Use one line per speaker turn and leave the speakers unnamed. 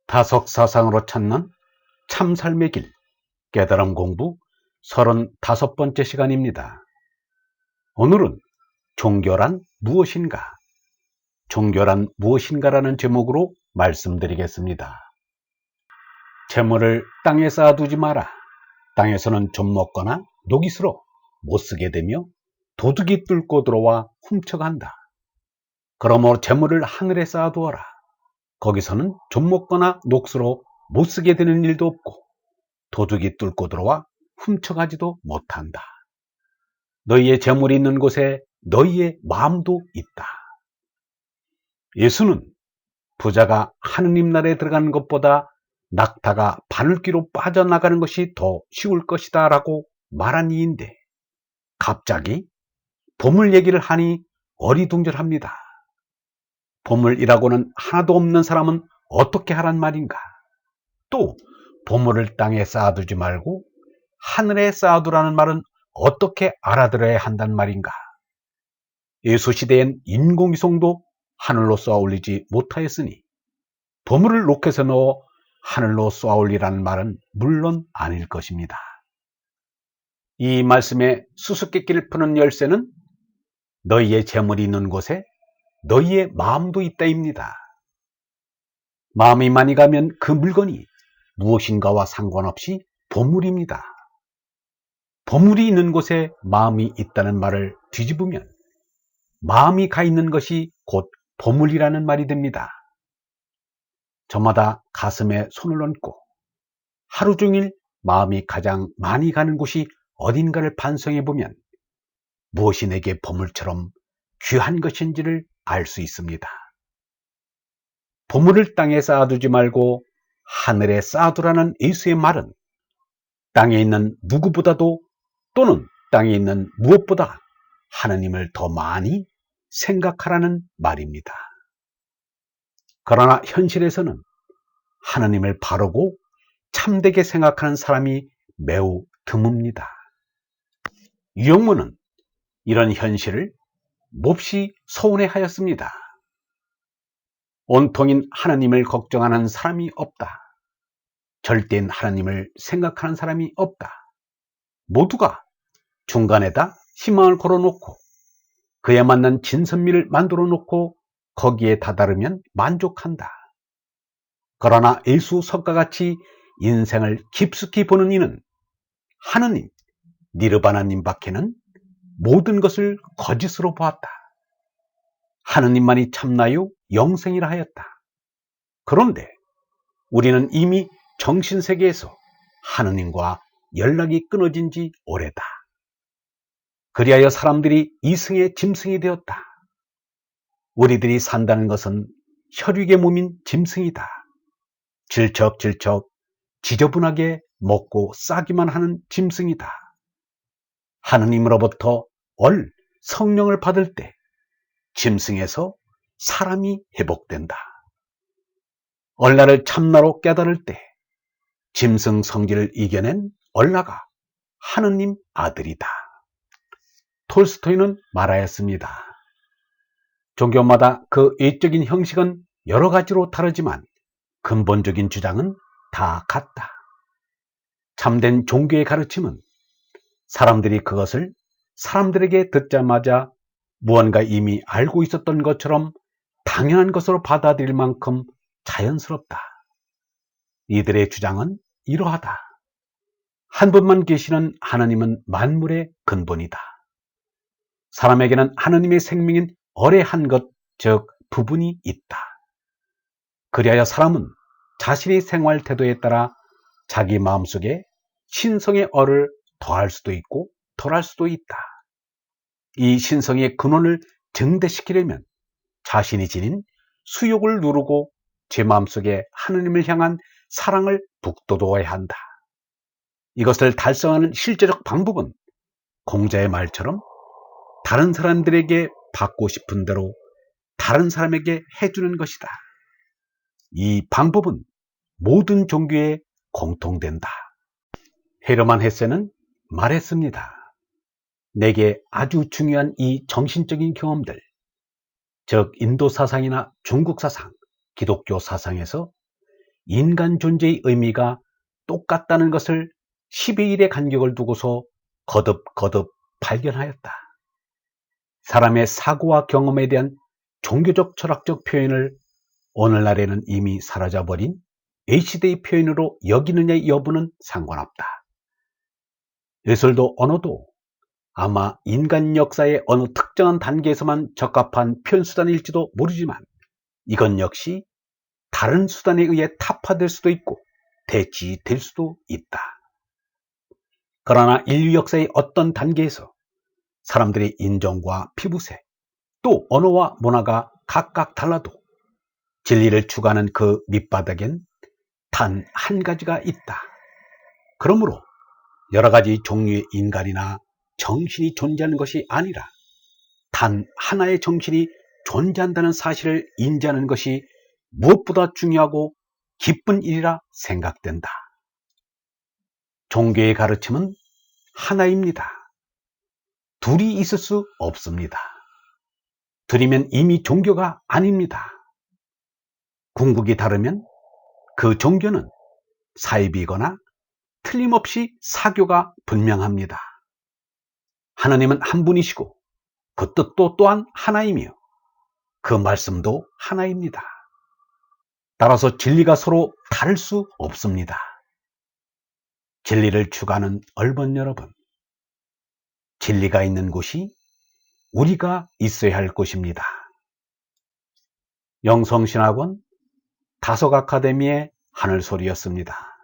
다석 사상으로 찾는 참삶의 길, 깨달음 공부 35번째 시간입니다. 오늘은 종교란 무엇인가? 종교란 무엇인가라는 제목으로 말씀드리겠습니다. 재물을 땅에 쌓아두지 마라. 땅에서는 좀 먹거나 녹이 슬어 못 쓰게 되며 도둑이 뚫고 들어와 훔쳐간다. 그러므로 재물을 하늘에 쌓아두어라. 거기서는 좀 먹거나 녹슬어 못 쓰게 되는 일도 없고 도둑이 뚫고 들어와 훔쳐가지도 못한다. 너희의 재물이 있는 곳에 너희의 마음도 있다. 예수는 부자가 하느님 나라에 들어가는 것보다 낙타가 바늘귀로 빠져나가는 것이 더 쉬울 것이다 라고 말한 이인데 갑자기 보물 얘기를 하니 어리둥절합니다. 보물이라고는 하나도 없는 사람은 어떻게 하란 말인가? 또 보물을 땅에 쌓아두지 말고 하늘에 쌓아두라는 말은 어떻게 알아들어야 한단 말인가? 예수 시대엔 인공위성도 하늘로 쏘아 올리지 못하였으니 보물을 로켓에 넣어 하늘로 쏘아 올리라는 말은 물론 아닐 것입니다. 이 말씀의 수수께끼를 푸는 열쇠는 너희의 재물이 있는 곳에 너희의 마음도 있다입니다. 마음이 많이 가면 그 물건이 무엇인가와 상관없이 보물입니다. 보물이 있는 곳에 마음이 있다는 말을 뒤집으면 마음이 가 있는 것이 곧 보물이라는 말이 됩니다. 저마다 가슴에 손을 얹고 하루 종일 마음이 가장 많이 가는 곳이 어딘가를 반성해 보면 무엇이 내게 보물처럼 귀한 것인지를 알 수 있습니다. 보물을 땅에 쌓아두지 말고 하늘에 쌓아두라는 예수의 말은 땅에 있는 누구보다도 또는 땅에 있는 무엇보다 하느님을 더 많이 생각하라는 말입니다. 그러나 현실에서는 하느님을 바르고 참되게 생각하는 사람이 매우 드뭅니다. 유영문은 이런 현실을 몹시 서운해하였습니다. 온통인 하느님을 걱정하는 사람이 없다. 절대인 하느님을 생각하는 사람이 없다. 모두가 중간에다 희망을 걸어놓고 그에 맞는 진선미를 만들어 놓고 거기에 다다르면 만족한다. 그러나 예수 석가같이 인생을 깊숙이 보는 이는 하느님, 니르바나님 밖에는 모든 것을 거짓으로 보았다. 하느님만이 참나요 영생이라 하였다. 그런데 우리는 이미 정신세계에서 하느님과 연락이 끊어진 지 오래다. 그리하여 사람들이 이승의 짐승이 되었다. 우리들이 산다는 것은 혈육의 몸인 짐승이다. 질척질척 지저분하게 먹고 싸기만 하는 짐승이다. 하느님으로부터 성령을 받을 때 짐승에서 사람이 회복된다. 얼라를 참나로 깨달을 때 짐승 성질을 이겨낸 얼라가 하느님 아들이다. 톨스토이는 말하였습니다. 종교마다 그 외적인 형식은 여러 가지로 다르지만 근본적인 주장은 다 같다. 참된 종교의 가르침은 사람들이 그것을 사람들에게 듣자마자 무언가 이미 알고 있었던 것처럼 당연한 것으로 받아들일 만큼 자연스럽다. 이들의 주장은 이러하다. 한 분만 계시는 하나님은 만물의 근본이다. 사람에게는 하나님의 생명인 얼의 한 것, 즉 부분이 있다. 그리하여 사람은 자신의 생활 태도에 따라 자기 마음속에 신성의 얼을 더할 수도 있고 덜할 수도 있다. 이 신성의 근원을 증대시키려면 자신이 지닌 수욕을 누르고 제 마음속에 하느님을 향한 사랑을 북돋워야 한다. 이것을 달성하는 실제적 방법은 공자의 말처럼 다른 사람들에게 받고 싶은 대로 다른 사람에게 해주는 것이다. 이 방법은 모든 종교에 공통된다. 헤르만 헤세는 말했습니다. 내게 아주 중요한 이 정신적인 경험들, 즉 인도 사상이나 중국 사상, 기독교 사상에서 인간 존재의 의미가 똑같다는 것을 12일의 간격을 두고서 거듭거듭 발견하였다. 사람의 사고와 경험에 대한 종교적 철학적 표현을 오늘날에는 이미 사라져버린 H대의 표현으로 여기느냐의 여부는 상관없다. 예술도 언어도 아마 인간 역사의 어느 특정한 단계에서만 적합한 표현수단일지도 모르지만 이건 역시 다른 수단에 의해 타파될 수도 있고 대치될 수도 있다. 그러나 인류 역사의 어떤 단계에서 사람들의 인종과 피부색, 또 언어와 문화가 각각 달라도 진리를 추구하는 그 밑바닥엔 단 한 가지가 있다. 그러므로 여러 가지 종류의 인간이나 정신이 존재하는 것이 아니라 단 하나의 정신이 존재한다는 사실을 인지하는 것이 무엇보다 중요하고 기쁜 일이라 생각된다. 종교의 가르침은 하나입니다. 둘이 있을 수 없습니다. 둘이면 이미 종교가 아닙니다. 궁극이 다르면 그 종교는 사입이거나 틀림없이 사교가 분명합니다. 하나님은 한 분이시고 그 뜻도 또한 하나이며 그 말씀도 하나입니다. 따라서 진리가 서로 다를 수 없습니다. 진리를 추구하는 얼번 여러분, 진리가 있는 곳이 우리가 있어야 할 곳입니다. 영성신학원 다속 아카데미의 하늘소리였습니다.